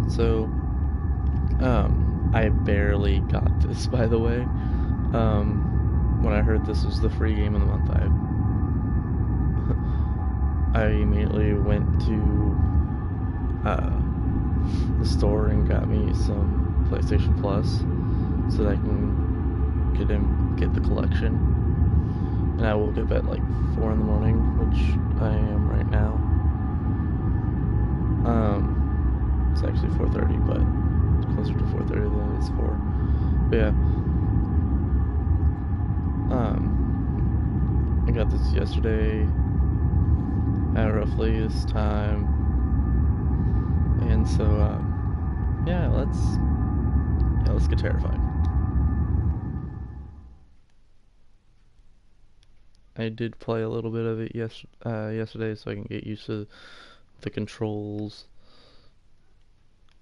So, I barely got this, by the way. When I heard this was the free game of the month, I immediately went to the store and got me some PlayStation Plus so that I can get the collection. And I woke up at like 4 in the morning, which I am right now. It's actually 4:30, but it's closer to 4:30 than it is 4. But yeah, I got this yesterday at roughly this time, and so yeah, let's get terrified. I did play a little bit of it yesterday, so I can get used to the controls.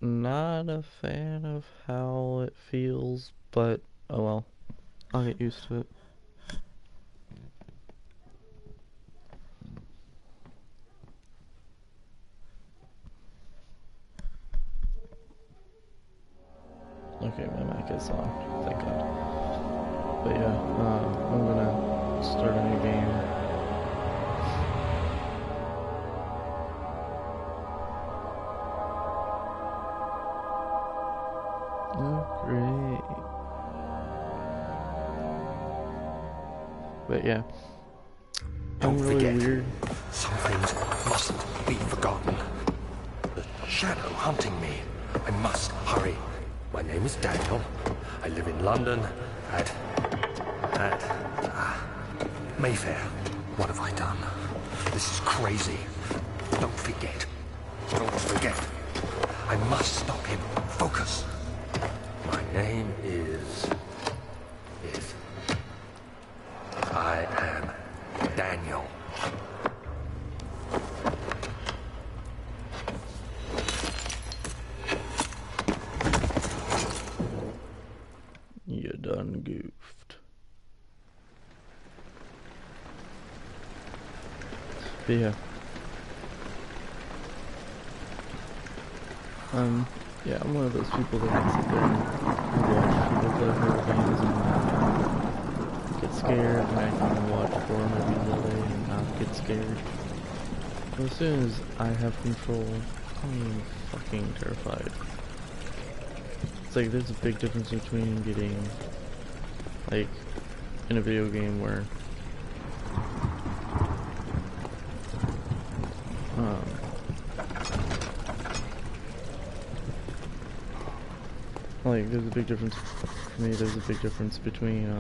Not a fan of how it feels, but oh well, I'll get used to it. Okay, my mic is on, thank God. But yeah, I'm gonna start a new game. Oh, great. But yeah, Don't really forget, weird. some things mustn't be forgotten. The shadow hunting me. I must hurry. My name is Daniel. I live in London at Mayfair. What have I done? This is crazy. Don't forget. Don't forget. I must stop him. Focus. My name is... I am Daniel. You done goofed. But yeah. Yeah, I'm one of those people that can sit there and watch people play horror games and get scared, and I can watch horror movies all day and not get scared. But as soon as I have control, I'm fucking terrified. It's like there's a big difference between getting, like, in a video game where like, there's a big difference, for me, there's a big difference between,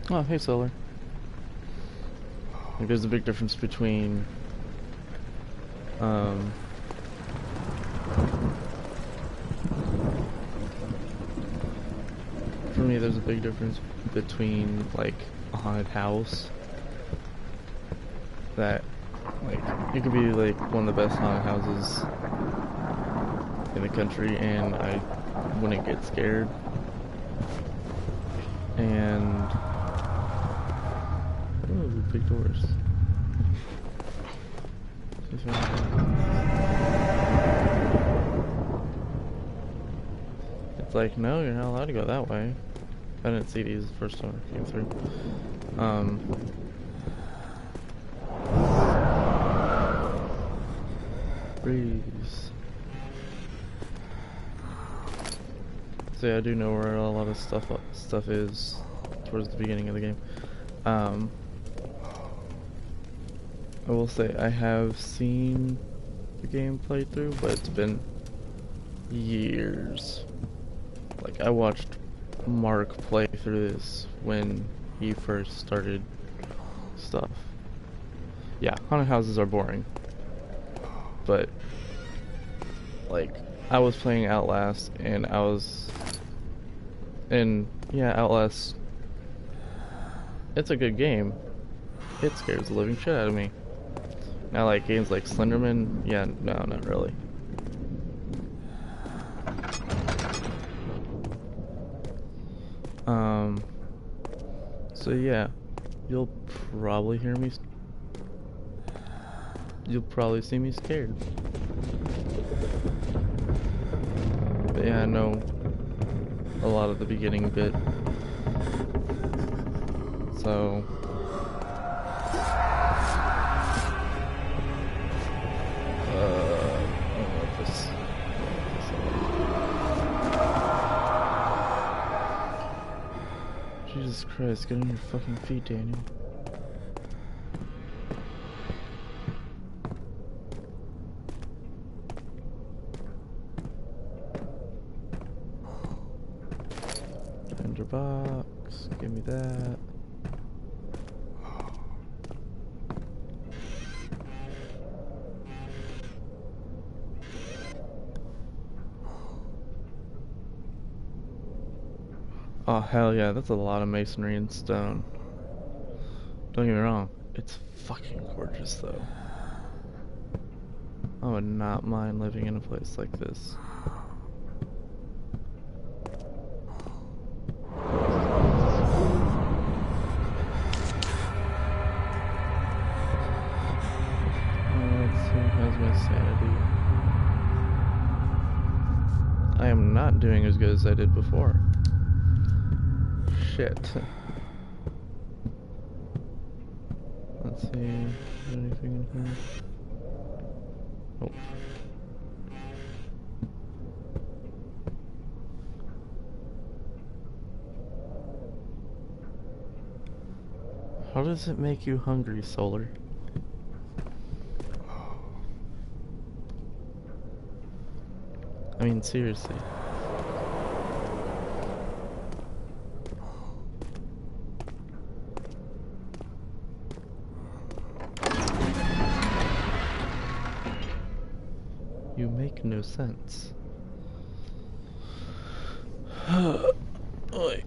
oh, hey, Solar. Like, there's a big difference between, for me, there's a big difference between, like, a haunted house that, like, it could be, like, one of the best haunted houses in the country, and I wouldn't get scared. And... oh, big doors. It's like, no, you're not allowed to go that way. I didn't see these the first time I came through. Breeze. So yeah, I do know where a lot of stuff is towards the beginning of the game. I will say I have seen the game played through, but it's been years. Like, I watched Mark play through this when he first started stuff. Yeah, haunted houses are boring. But, like, I was playing Outlast, and yeah, Outlast, it's a good game. It scares the living shit out of me. Now, like, games like Slenderman, yeah, no, not really. So yeah, you'll probably hear me you'll probably see me scared. But yeah, I know a lot of the beginning bit. So I don't know if this. Jesus Christ, get on your fucking feet, Daniel. Box, give me that. Oh hell yeah, that's a lot of masonry and stone. Don't get me wrong, it's fucking gorgeous though. I would not mind living in a place like this. I am not doing as good as I did before. Shit. Let's see. Is there anything in here? Oh. How does it make you hungry, Solar? I mean, seriously. You make no sense. Oi.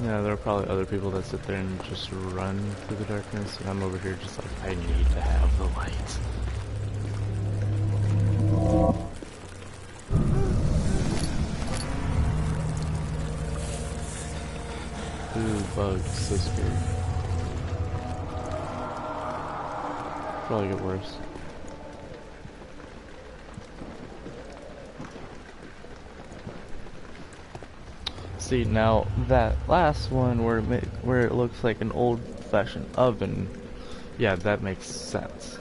Yeah, there are probably other people that sit there and just run through the darkness, and I'm over here just like, I need to have the light. Ooh, bugs, so scary. Probably get worse. See, now that last one where it looks like an old-fashioned oven, yeah, that makes sense.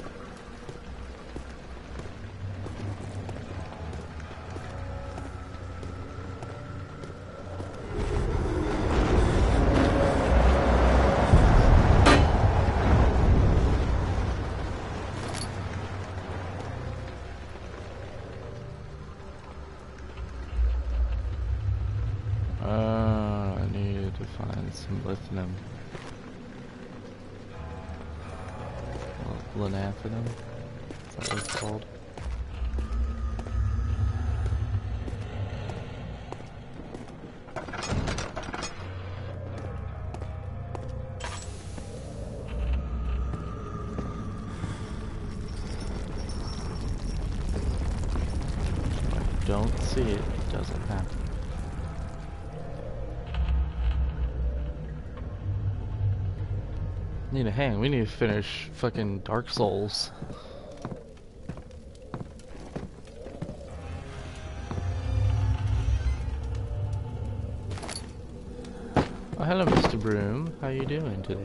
I need to find some lithium. Lanaphinum? Is that what it's called? If I don't see it, it doesn't happen. Need a hang. We need to finish fucking Dark Souls. Oh, hello, Mr. Broom. How you doing today?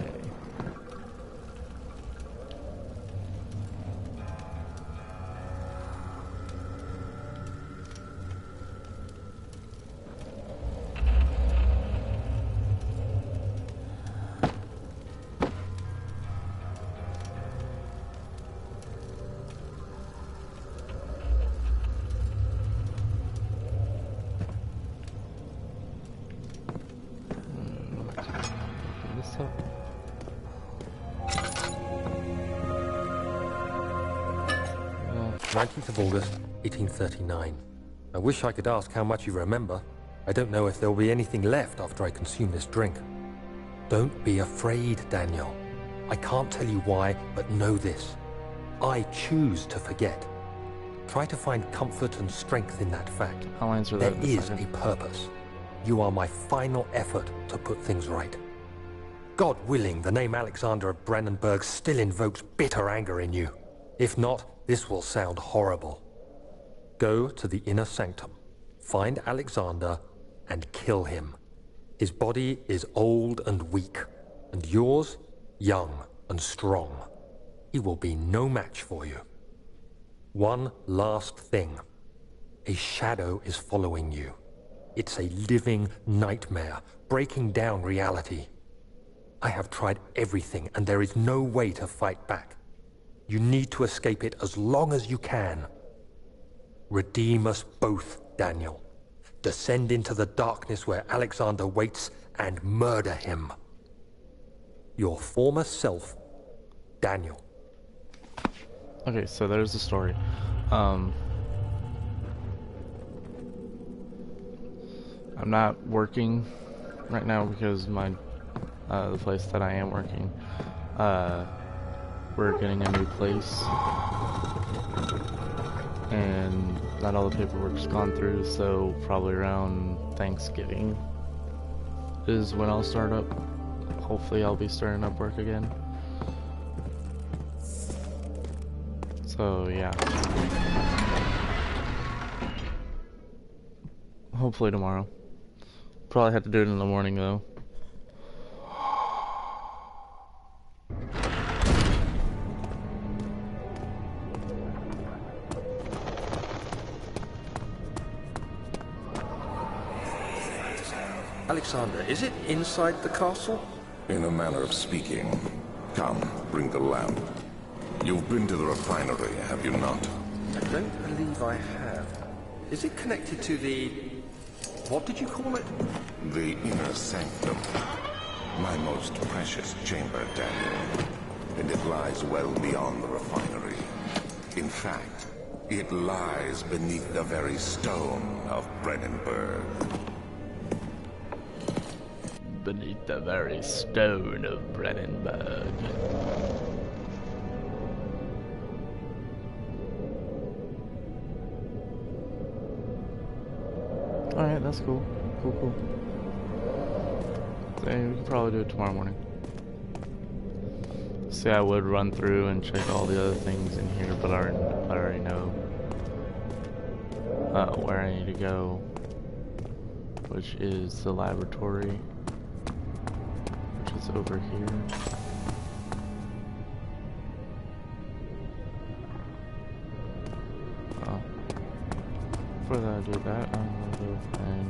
This up. 19th of August, 1839. I wish I could ask how much you remember. I don't know if there'll be anything left after I consume this drink. Don't be afraid, Daniel. I can't tell you why, but know this. I choose to forget. Try to find comfort and strength in that fact. I'll answer There that in a is a second. purpose. You are my final effort to put things right. God willing, the name Alexander of Brandenburg still invokes bitter anger in you. If not, this will sound horrible. Go to the inner sanctum, find Alexander, and kill him. His body is old and weak, and yours, young and strong. He will be no match for you. One last thing. A shadow is following you. It's a living nightmare, breaking down reality. I have tried everything, and there is no way to fight back. You need to escape it as long as you can. Redeem us both, Daniel. Descend into the darkness where Alexander waits and murder him. Your former self, Daniel. Okay, so there's the story. I'm not working right now because the place that I am working, we're getting a new place, and not all the paperwork's gone through, so probably around Thanksgiving is when I'll start up. Hopefully I'll be starting up work again. So yeah. Hopefully tomorrow. Probably have to do it in the morning though. Alexander, is it inside the castle? In a manner of speaking. Come, bring the lamp. You've been to the refinery, have you not? I don't believe I have. Is it connected to the... what did you call it? The inner sanctum. My most precious chamber, Daniel. And it lies well beyond the refinery. In fact, it lies beneath the very stone of Brandenburg. Beneath the very stone of Brandenburg. Alright, that's cool. Cool. So, we can probably do it tomorrow morning. See, I would run through and check all the other things in here, but I already know where I need to go, which is the laboratory, which is over here. Before I do that, I'm gonna go and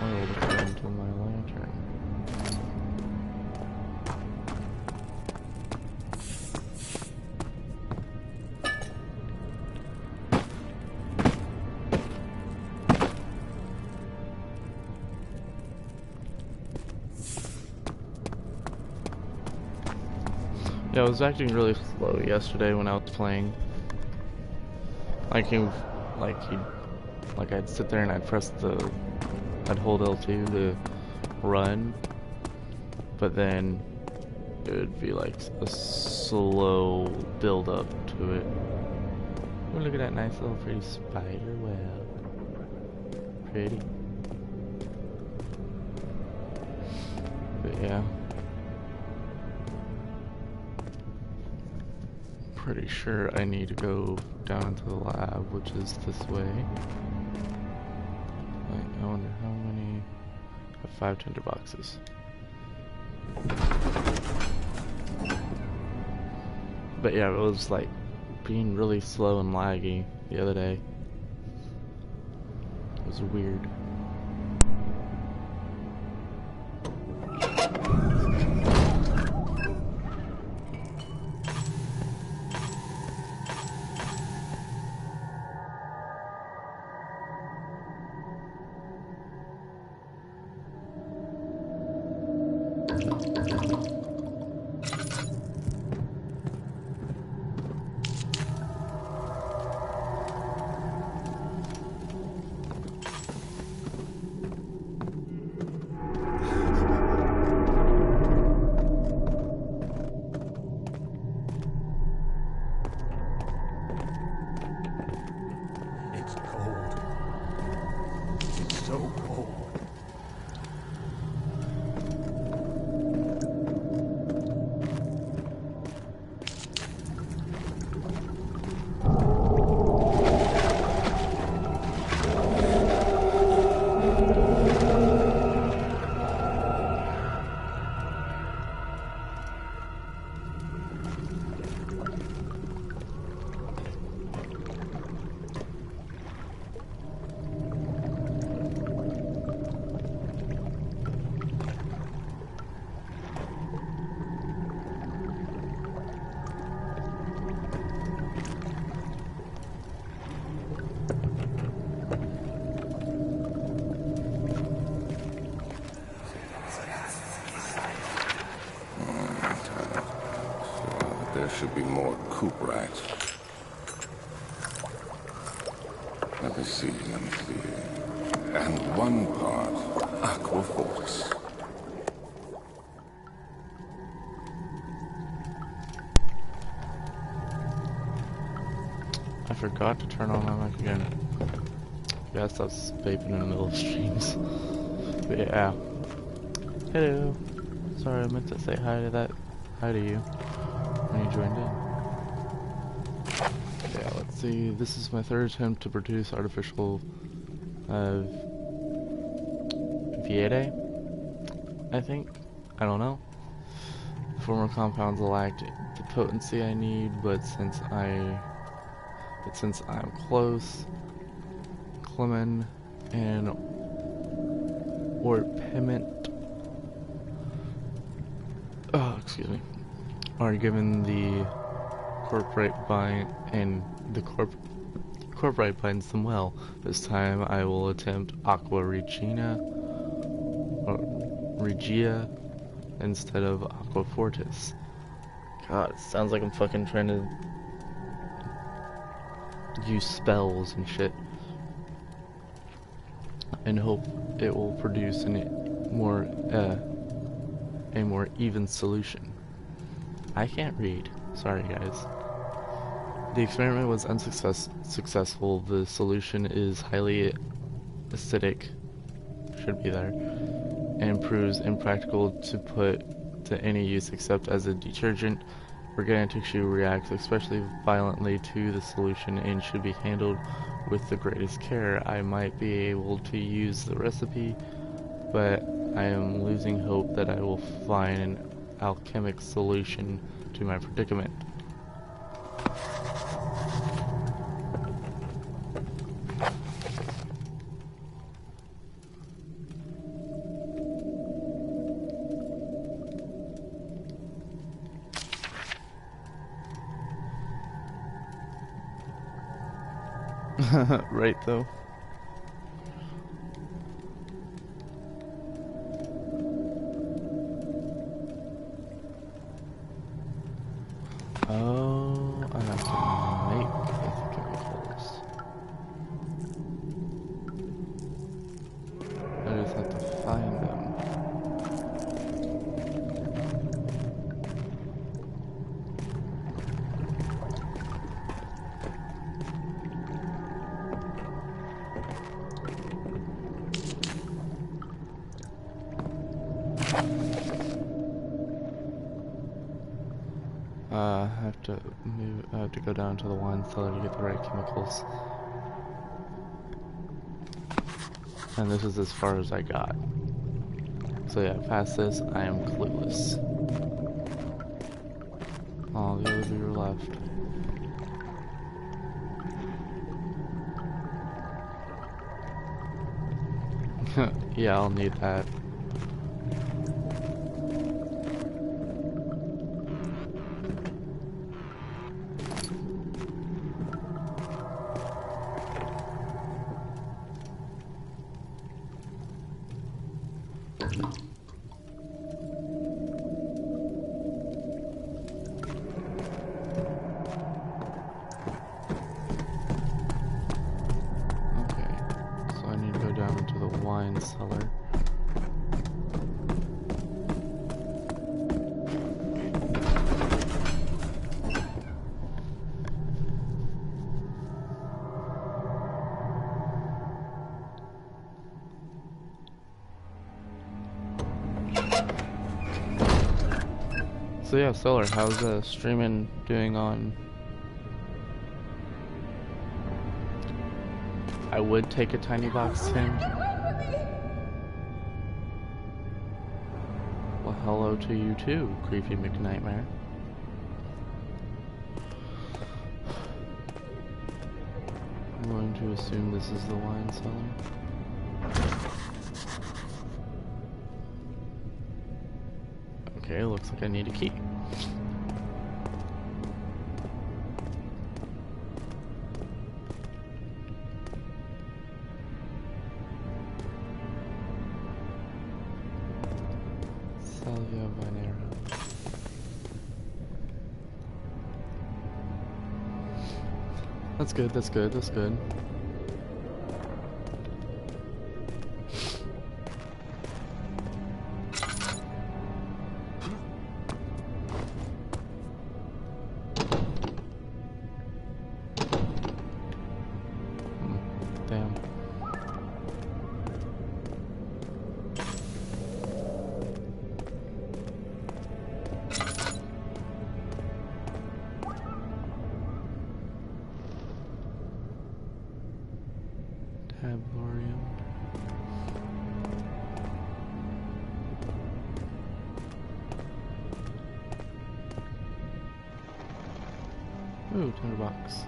oil the flame into my lantern. Yeah, I was acting really slow yesterday when I was playing. I'd sit there and I'd hold L2 to run, but then it would be like a slow build up to it. Oh, look at that nice little pretty spider web. Pretty. But yeah. Pretty sure I need to go down into the lab, which is this way. I wonder how many... I have 5 tinder boxes. But yeah, it was like being really slow and laggy the other day. It was weird. there should be more coop rats. Let me see. And one part aqua fortis. I forgot to turn on my mic again. Guess I was vaping in the middle of streams. But yeah. Hello. Sorry, I meant to say hi to that. Hi to you when you joined in. Yeah, let's see. This is my third attempt to produce artificial Viete, I think. I don't know. The former compounds lacked the potency I need, but since I'm close, Clement and Orpiment, are given the corporate bind, and the corporate binds them well. This time I will attempt Aqua Regia instead of Aqua Fortis. God, it sounds like I'm fucking trying to use spells and shit, and hope it will produce a more even solution. I can't read. Sorry, guys. The experiment was unsuccessful. The solution is highly acidic, should be there, and proves impractical to put to any use except as a detergent. Organic tissue reacts especially violently to the solution and should be handled with the greatest care. I might be able to use the recipe, but I am losing hope that I will find an alchemic solution to my predicament. Right, though. Oh, I have to make the chemicals. I just have to find them. I have to go down to the wine cellar to get the right chemicals. And this is as far as I got. So yeah, past this, I am clueless. All the others are left. Yeah, I'll need that. Cellar. So yeah, Solar, how's streaming doing on? I would take a tiny box tin. Well, hello to you too, Creepy McNightmare. I'm going to assume this is the wine cellar. Okay, looks like I need a key. Salvia Vinera. That's good, that's good, that's good. Damn. Tablorium. Ooh, $10.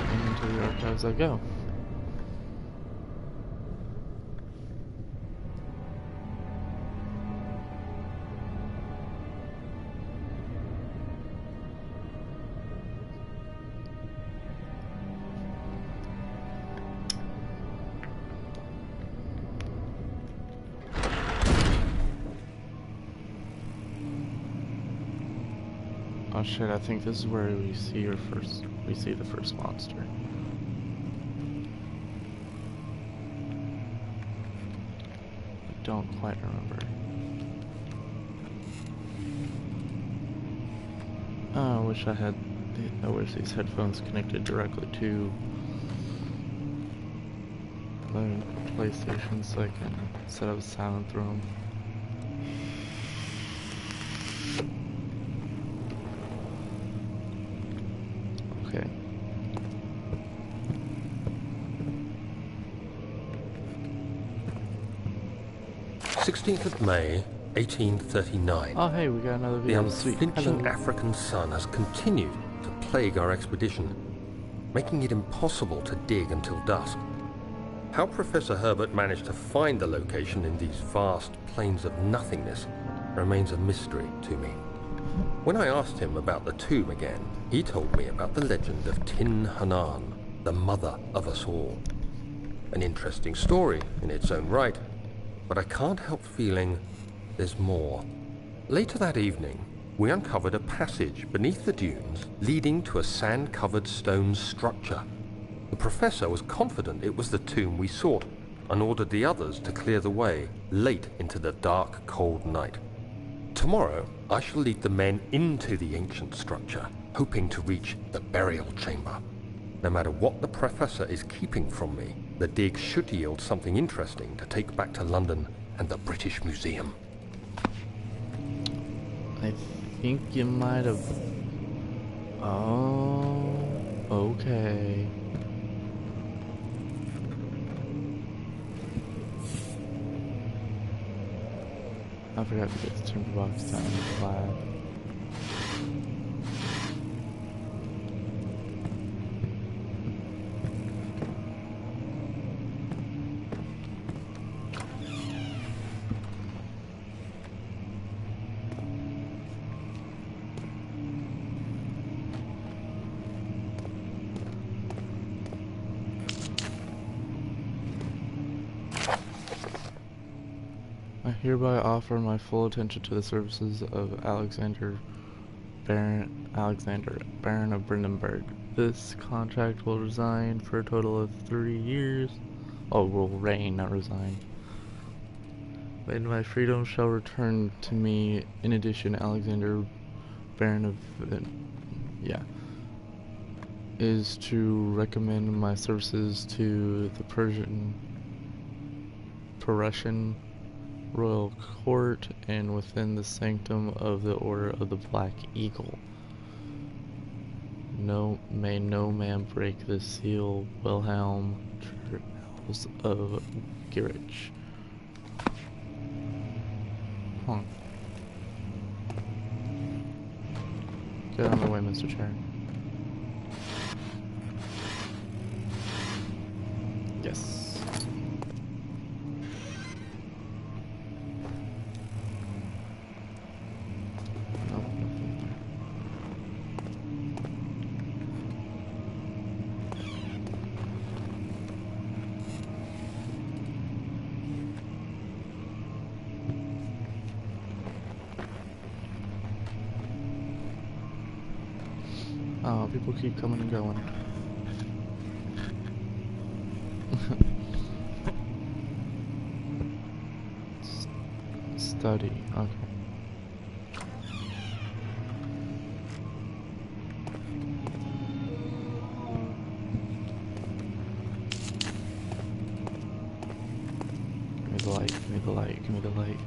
Into the archives I go. Oh shit, I think this is where we see the first monster. I don't quite remember. Oh, I wish these headphones connected directly to the PlayStation so I can set up sound through them. Okay. May 1839. Oh hey, we got another The video. Sweet. unflinching Hello. African sun has continued to plague our expedition, making it impossible to dig until dusk. How Professor Herbert managed to find the location in these vast plains of nothingness remains a mystery to me. When I asked him about the tomb again, he told me about the legend of Tin Hanan, the mother of us all. An interesting story in its own right, but I can't help feeling there's more. Later that evening, we uncovered a passage beneath the dunes leading to a sand-covered stone structure. The professor was confident it was the tomb we sought and ordered the others to clear the way late into the dark, cold night. Tomorrow, I shall lead the men into the ancient structure, hoping to reach the burial chamber. No matter what the professor is keeping from me, the dig should yield something interesting to take back to London and the British Museum. I think you might have... Oh... Okay. I forgot to get the timber box down in the lab. I hereby offer my full attention to the services of Alexander, Baron of Brandenburg. This contract will resign for a total of 3 years. Oh, will reign, not resign. When my freedom shall return to me, in addition, Alexander, Baron of... is to recommend my services to the Prussian royal court and within the sanctum of the Order of the Black Eagle. May no man break the seal. Wilhelm Charles of Girich. Huh. Get out of the way, Mr. Chair. Yes. Oh, people keep coming and going. Study, okay. Give me the light, give me the light, give me the light.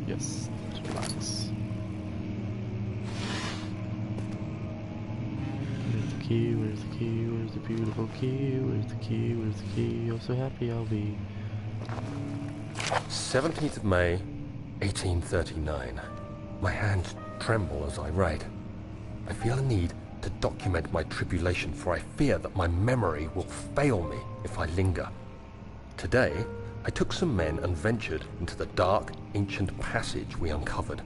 Yes, relax. Where's the key? Where's the key? Where's the beautiful key? Where's the key? Where's the key? Oh, so happy I'll be. 17th of May, 1839. My hands tremble as I write. I feel a need to document my tribulation, for I fear that my memory will fail me if I linger. Today, I took some men and ventured into the dark, ancient passage we uncovered.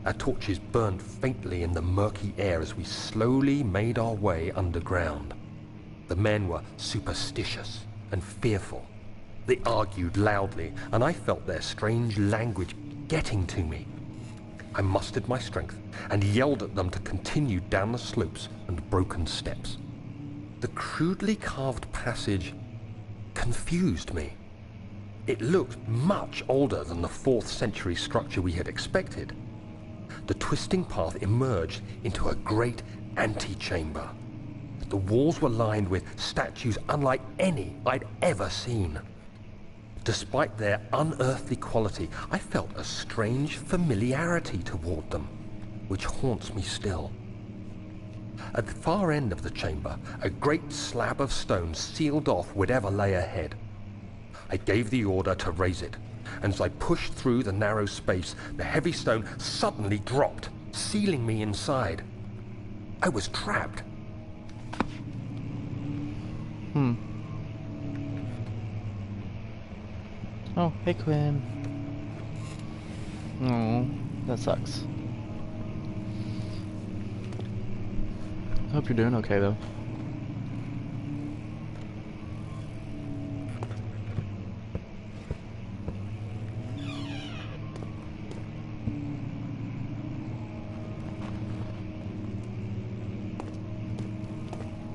Our torches burned faintly in the murky air as we slowly made our way underground. The men were superstitious and fearful. They argued loudly, and I felt their strange language getting to me. I mustered my strength and yelled at them to continue down the slopes and broken steps. The crudely carved passage confused me. It looked much older than the 4th century structure we had expected. The twisting path emerged into a great antechamber. The walls were lined with statues unlike any I'd ever seen. Despite their unearthly quality, I felt a strange familiarity toward them, which haunts me still. At the far end of the chamber, a great slab of stone sealed off whatever lay ahead. I gave the order to raise it, and as I pushed through the narrow space, the heavy stone suddenly dropped, sealing me inside. I was trapped. Oh, hey Quinn. Oh, that sucks. I hope you're doing okay though.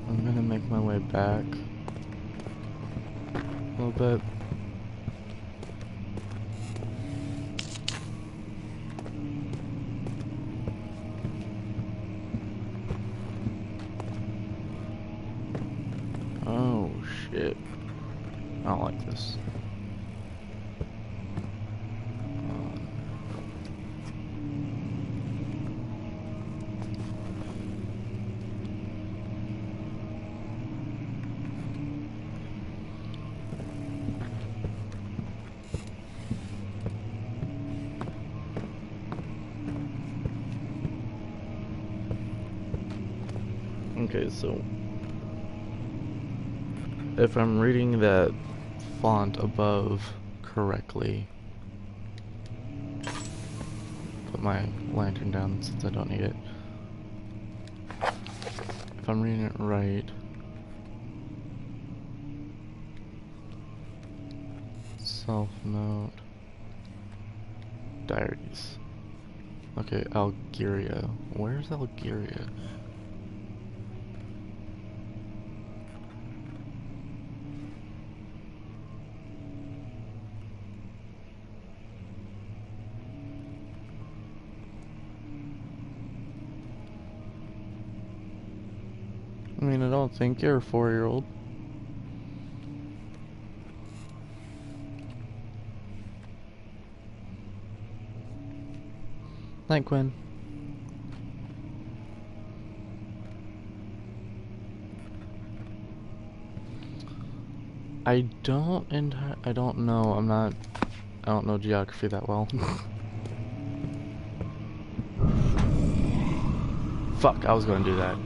I'm gonna make my way back a little bit. Oh shit. I don't like this. Okay, so if I'm reading that font above correctly, put my lantern down since I don't need it. If I'm reading it right, self-note, diaries. Okay, Algeria. Where's Algeria? I mean, I don't think you're a 4-year-old. Night, Quinn. I don't know. I don't know geography that well. Fuck, I was gonna do that.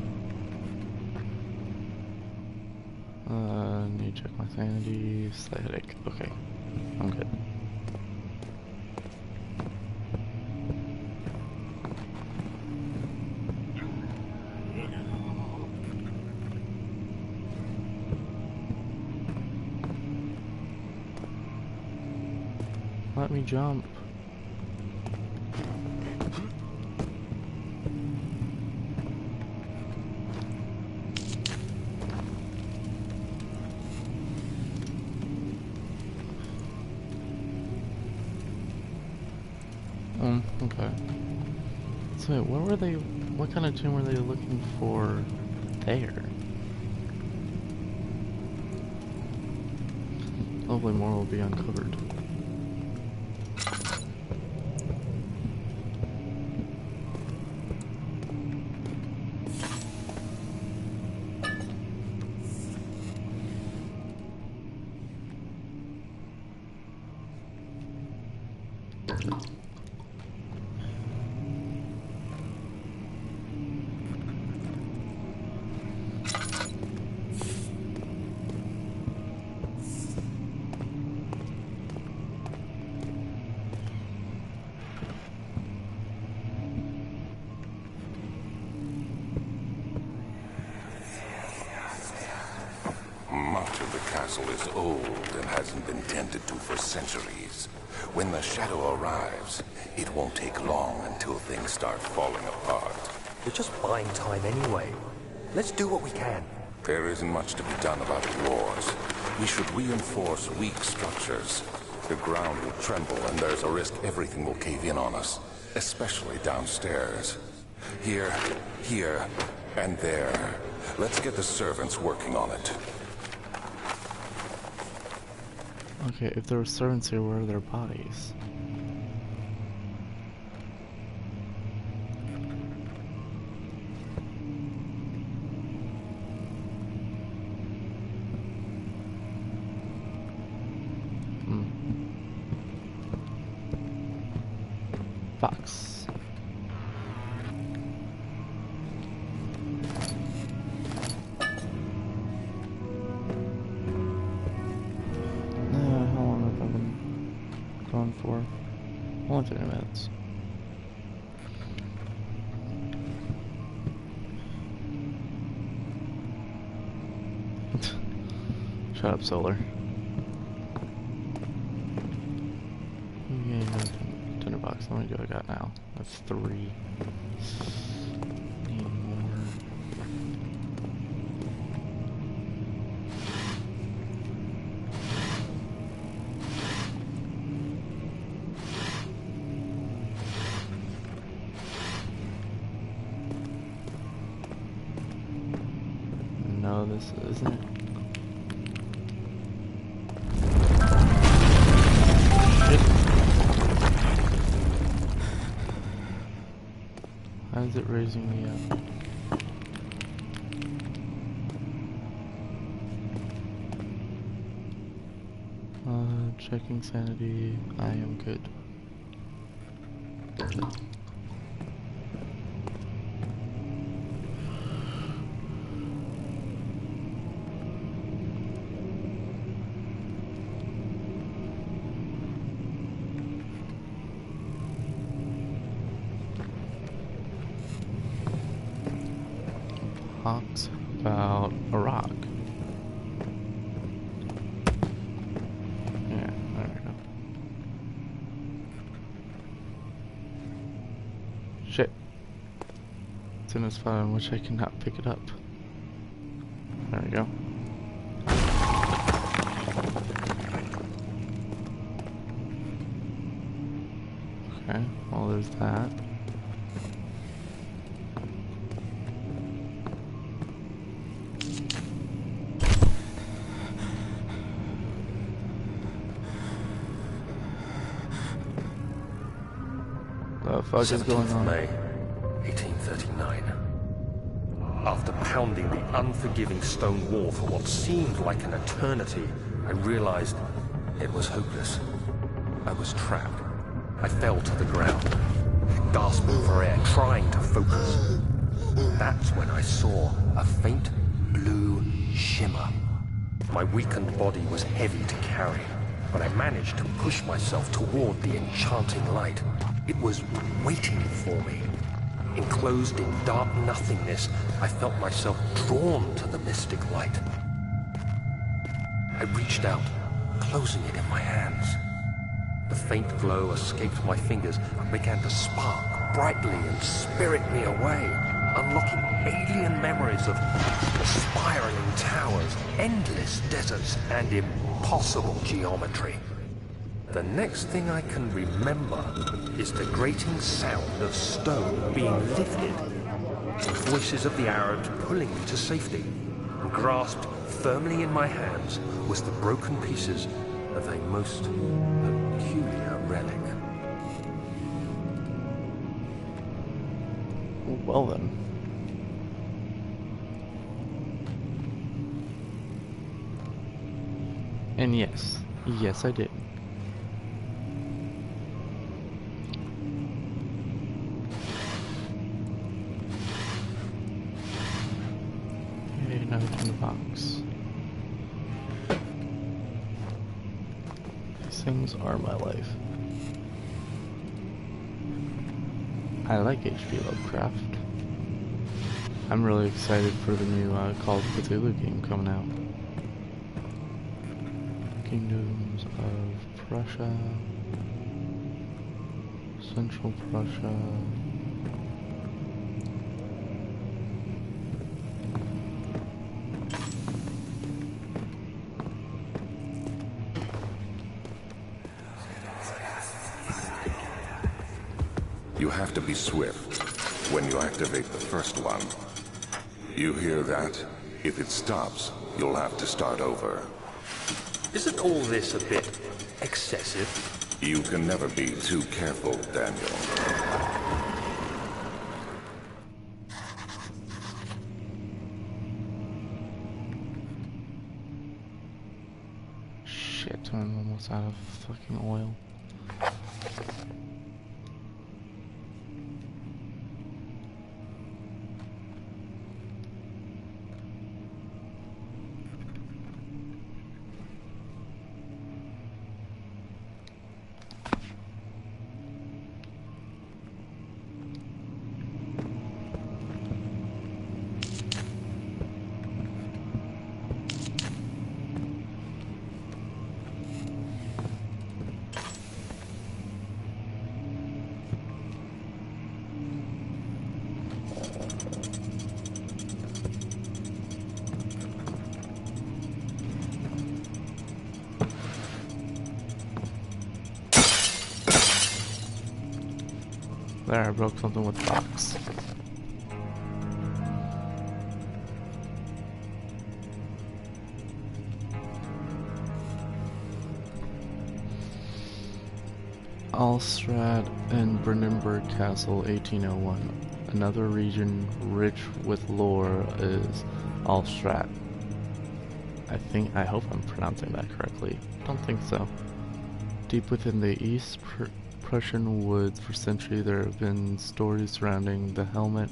Need to check my sanity. Slight headache. Okay, I'm good. Let me jump. Okay. So what were they, what kind of tomb were they looking for there? Hopefully more will be uncovered. Much of the castle is old and hasn't been tended to for centuries. When the shadow arrives, it won't take long until things start falling apart. We're just buying time anyway. Let's do what we can. There isn't much to be done about floors. We should reinforce weak structures. The ground will tremble and there's a risk everything will cave in on us, especially downstairs. Here, and there. Let's get the servants working on it. Okay, if there were servants here, where are their bodies? Fox. How long have I been going for? Only 30 minutes. Shut up, Solar. $10. How many do I got now? That's 3. Need more. No, this isn't. Why is it raising me up? Checking sanity. I am good. Talks about a rock. Yeah, there we go. Shit. It's in a spot in which I cannot pick it up. There we go. Okay, well there's that. What the fuck is going on? May 1839. After pounding the unforgiving stone wall for what seemed like an eternity, I realized it was hopeless. I was trapped. I fell to the ground, gasping for air, trying to focus. That's when I saw a faint blue shimmer. My weakened body was heavy to carry, but I managed to push myself toward the enchanting light. It was waiting for me. Enclosed in dark nothingness, I felt myself drawn to the mystic light. I reached out, closing it in my hands. The faint glow escaped my fingers and began to spark brightly and spirit me away, unlocking alien memories of spiraling towers, endless deserts, and impossible geometry. The next thing I can remember is the grating sound of stone being lifted, the voices of the Arabs pulling me to safety, and grasped firmly in my hands was the broken pieces of a most peculiar relic. Well then. And yes, I did. Okay, now open the box. These things are my life. I like H.P. Lovecraft. I'm really excited for the new Call of Cthulhu game coming out. Kingdoms of Prussia, Central Prussia. You have to be swift when you activate the first one. You hear that? If it stops, you'll have to start over. Isn't all this a bit excessive? You can never be too careful, Daniel. Shit, I'm almost out of fucking oil. There, I broke something with the box. Alstrad and Brandenburg Castle, 1801. Another region rich with lore is Alstrad. I hope I'm pronouncing that correctly. Don't think so. Deep within the East Prussian woods for centuries, there have been stories surrounding the hamlet,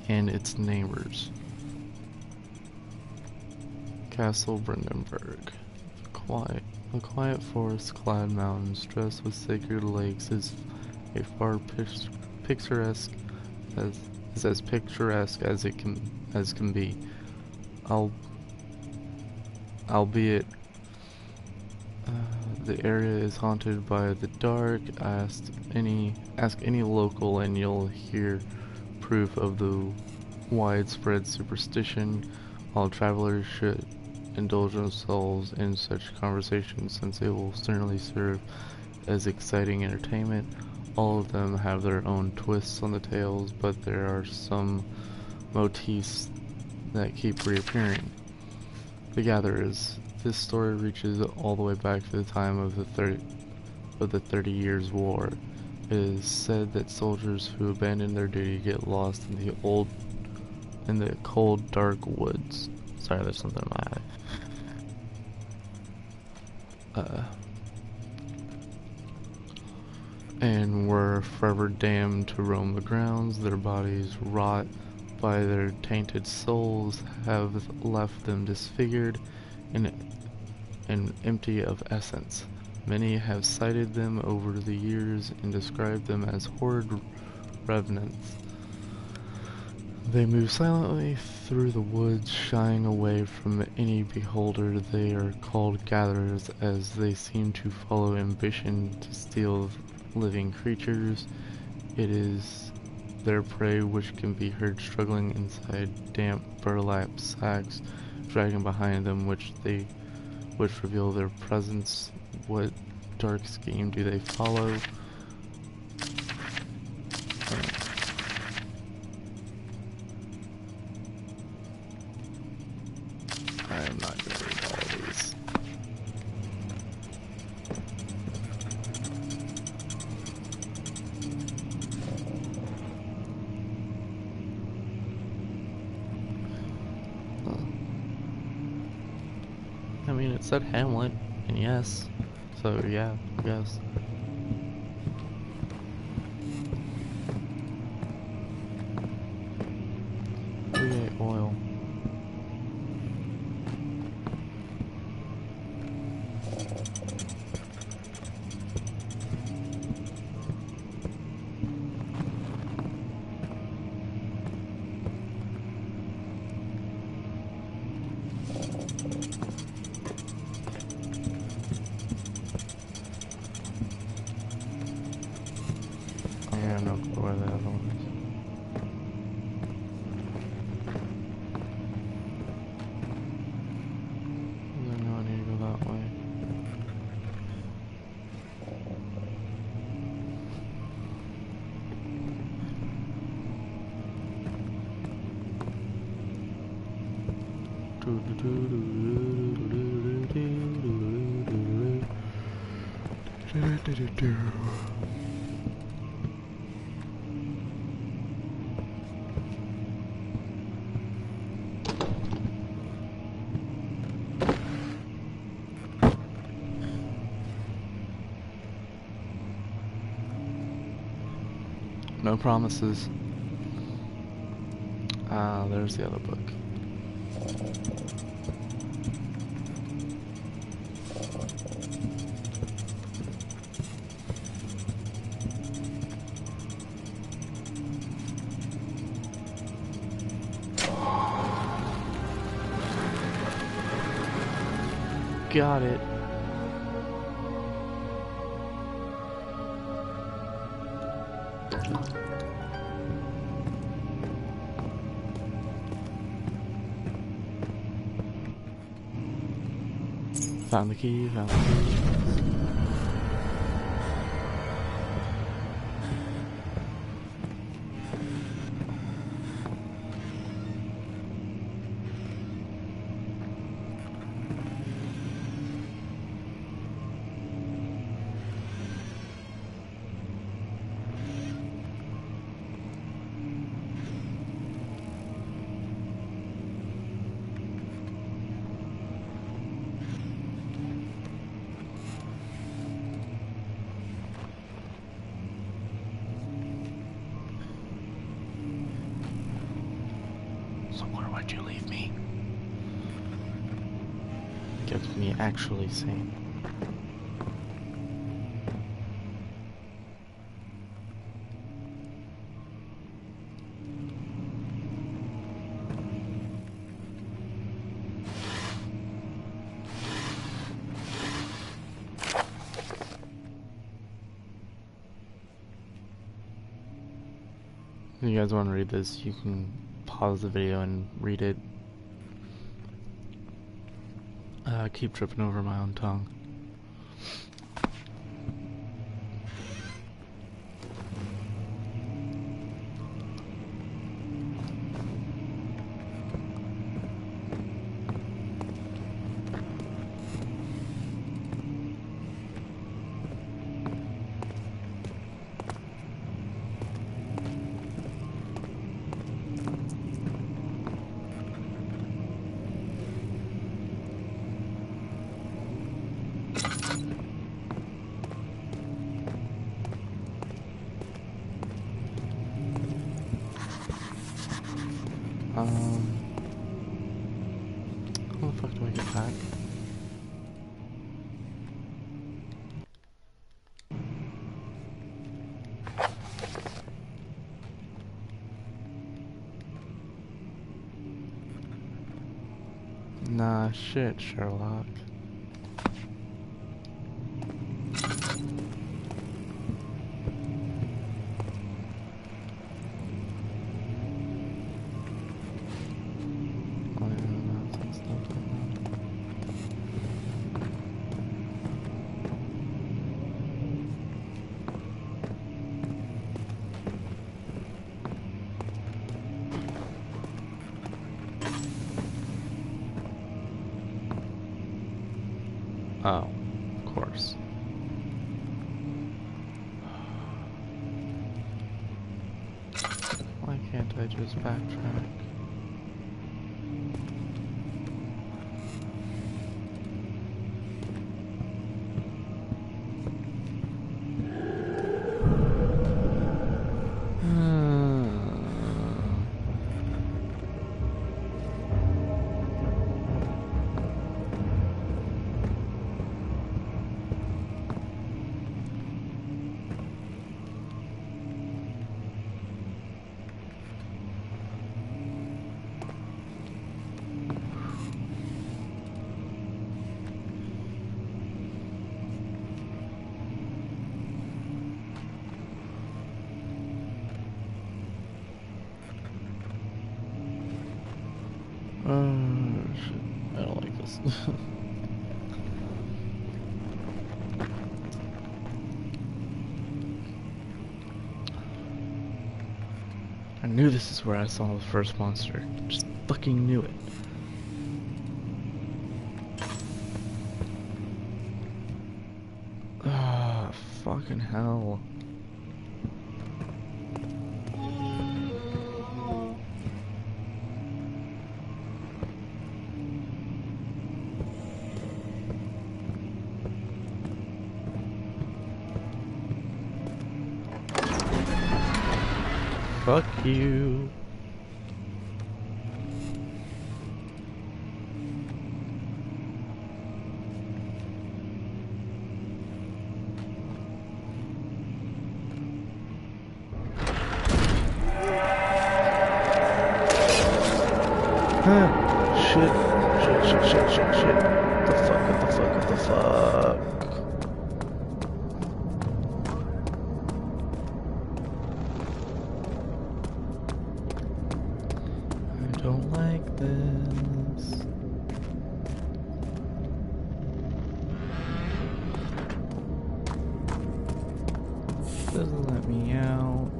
and its neighbors. Castle Brandenburg. The quiet forest-clad mountains dressed with sacred lakes is a far picturesque as picturesque as it can be. Albeit the area is haunted by the dark. Ask any local and you'll hear proof of the widespread superstition. All travelers should indulge themselves in such conversations since they will certainly serve as exciting entertainment. All of them have their own twists on the tales, but there are some motifs that keep reappearing. The Gatherers. This story reaches all the way back to the time of the 30 Years' War. It is said that soldiers who abandon their duty get lost in the cold, dark woods. Sorry, there's something in my eye. And were forever damned to roam the grounds. Their bodies, rot by their tainted souls, have left them disfigured and empty of essence. Many have cited them over the years and described them as horrid revenants. They move silently through the woods, shying away from any beholder. They are called gatherers, as they seem to follow ambition to steal living creatures. It is their prey which can be heard struggling inside damp burlap sacks, dragging behind them, which reveal their presence. What dark scheme do they follow? I am not going to read all of these. I mean, it said Hamlet, and yes, so yeah, I guess. Create oil. I have no clue where the other one is. I know I need to go that way. No promises. Ah, there's the other book. Got it. Found the key, found the key. So where would you leave me? Gets me actually sane. If you guys want to read this, you can pause the video and read it. I keep tripping over my own tongue. How the fuck do I get back? Nah, shit, Sherlock. Oh, yeah, nonsense, don't talk about it. Oh, of course. Why can't I just backtrack? Shit. I don't like this. I knew this is where I saw the first monster. Just fucking knew it. Ah, fucking hell. Fuck you. Shit. Shit. What the fuck? I don't like this. Doesn't let me out.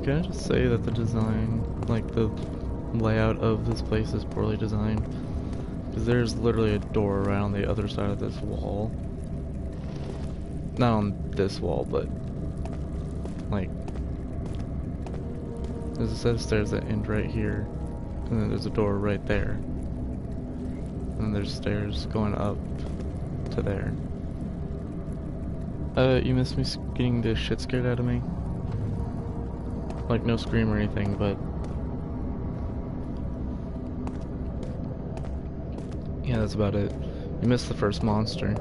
Can I just say that the design, like the layout of this place is poorly designed? Because there's literally a door right on the other side of this wall. Not on this wall, but like there's a set of stairs that end right here, and then there's a door right there. And then there's stairs going up to there. You missed me getting the shit scared out of me? Like, no scream or anything, but yeah, that's about it. You missed the first monster.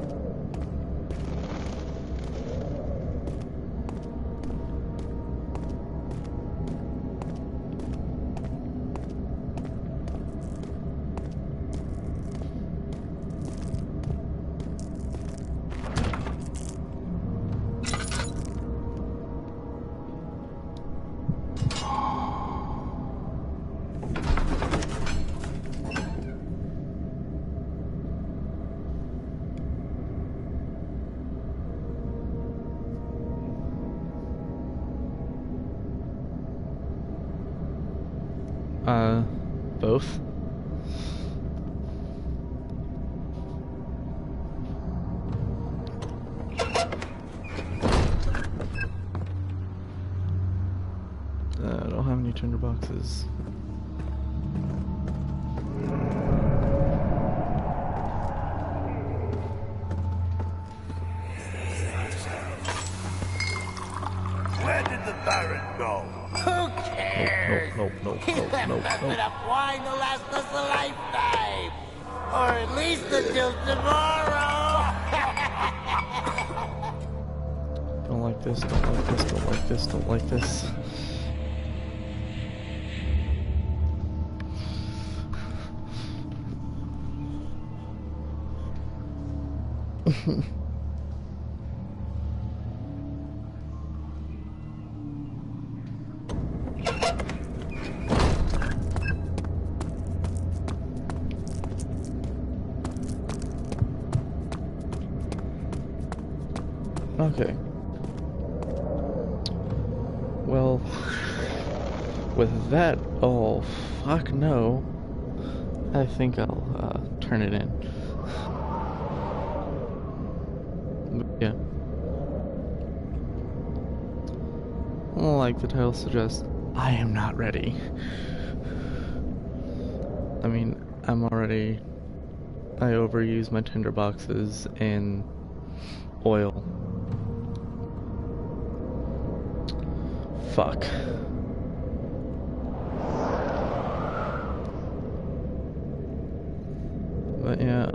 Both. I don't have any tinderboxes. Where did the Baron go? Who cares? Nope. Enough wine to last us a lifetime. Or at least until tomorrow. Don't like this, don't like this, don't like this, don't like this. Okay. Well, with that, oh, fuck no. I think I'll, turn it in. But yeah. Like the title suggests, I am not ready. I mean, I overuse my tinderboxes and oil. Fuck. But yeah,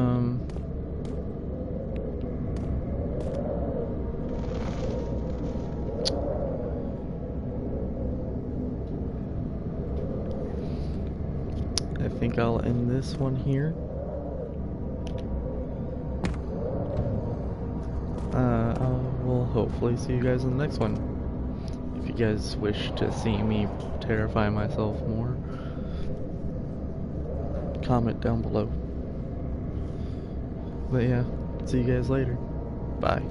I think I'll end this one here. We'll hopefully see you guys in the next one. If you guys wish to see me terrify myself more, comment down below. But yeah, see you guys later. Bye.